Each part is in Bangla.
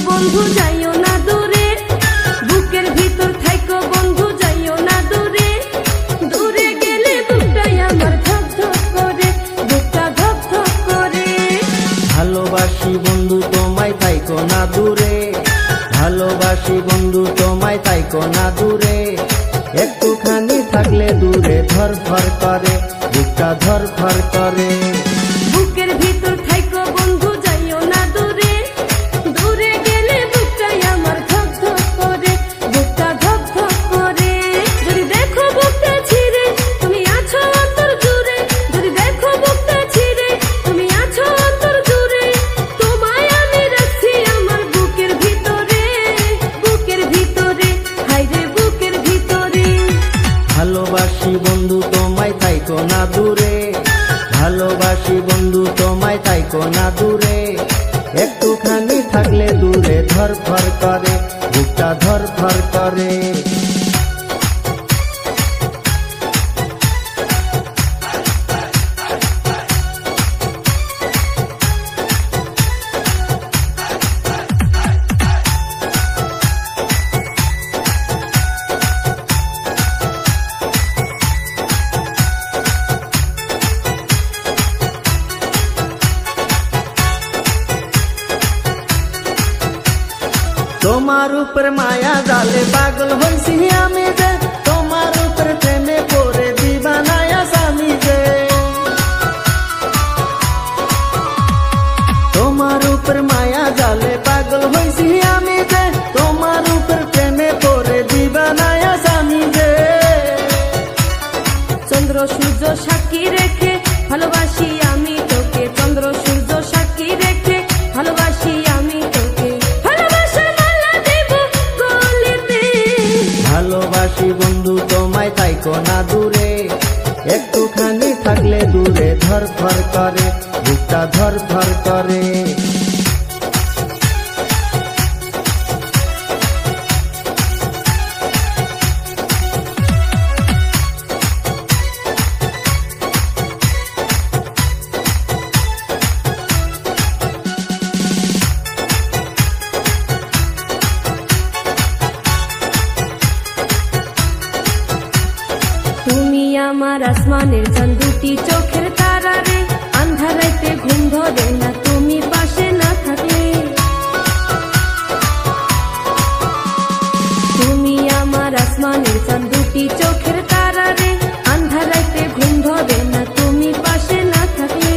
বন্ধু যাইও না দূরে, বুকের ভিতর থাইকো বন্ধু যাইও না দূরে। দূরে গেলে বুকটাই আমার ধক ধক করে, বুকটা ধক ধক করে। ভালোবাসি বন্ধু তোমায় থাইকো না দূরে, ভালোবাসি বন্ধু তোমায় থাইকো না দূরে। একটুখানি থাকলে দূরে ধর ধর করে, বুকটা ধর ধর করে। বুকের ভিতর থাইকো বন্ধু যাইও না দূরে, দূরে গেলে বুকটাই আমার ধক ধক করে, বুকটা ধক ধক করে। যদি দেখো বুকটা ছিঁড়ে তুমি আছো অন্তর জুড়ে, যদি দেখো বুকটা ছিঁড়ে তুমি আছো অন্তর জুড়ে। তোমায় আমি রাখছি আমার বুকের ভিতরে, বুকের ভিতরে, হায়রে বুকের ভিতরে। ভালোবাসি বন্ধু তোমায় থাইকো না দূরে, ভালোবাসি বন্ধু তোমায় থাইকো না দূরে। একটুখানি থাকলে দূরে ধর ধর করে, বুকটা ধর ধর করে। তোমার উপর মায়া জালে পাগল হইছি আমি যে, তোমার উপর প্রেমে পড়ে দিবানায়া স্বামী যে। তোমার উপর মায়া জালে পাগল হইছি আমি যে, তোমার উপর প্রেমে পড়ে দিবানায়া স্বামী যে। চন্দ্র সূর্য সাক্ষী রেখে ভালোবাসি আমি তোকে, চন্দ্র সূর্য সাক্ষী রেখে ভালোবাসি আমি তোকে। ভালোবাসি বন্ধু তোমায় থাইকো না দূরে, একটুখানি থাকলে দূরে ধর ধর করে, বুকটা ধর ধর করে। তুমি আমার আসমানের চাঁদ, দুটি চোখের তারা রে। আন্ধার রাতে ঘুম ধরে না তুমি পাশে না থাকলে। তুমি আমার আসমানের চাঁদ, দুটি চোখের তারা রে। আন্ধার রাতে ঘুম ধরে না তুমি পাশে না থাকলে।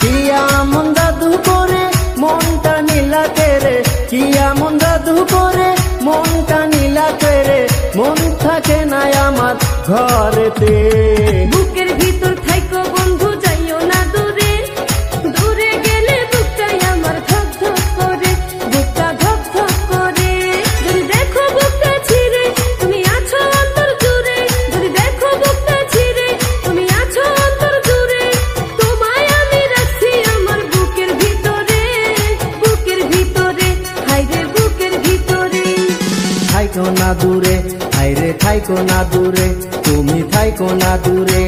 কিয়া মন জাদু করে মনটা নীলা করে, কিয়া মন জাদু করে মনটা নীলা করে। মন থাকে না আমার ঘরেতে, বুকের ভিতর থাইকো বন্ধু যাইও না দূরে, দূরে গেলে বুকটাই আমার ধক ধক করে, বুকটা ধক ধক করে। যদি দেখো বুকটা ছিঁড়ে তুমি আছো অন্তর জুড়ে, যদি দেখো বুকটা ছিঁড়ে তুমি আছো অন্তর জুড়ে। তোমায় আমি রাখছি আমার বুকের ভিতরে, বুকের ভিতরে, হায়রে বুকের ভিতরে। থাইকো না দূরে, হায়রে থাইকো না দূরে, তুমি থাইকো না দূরে।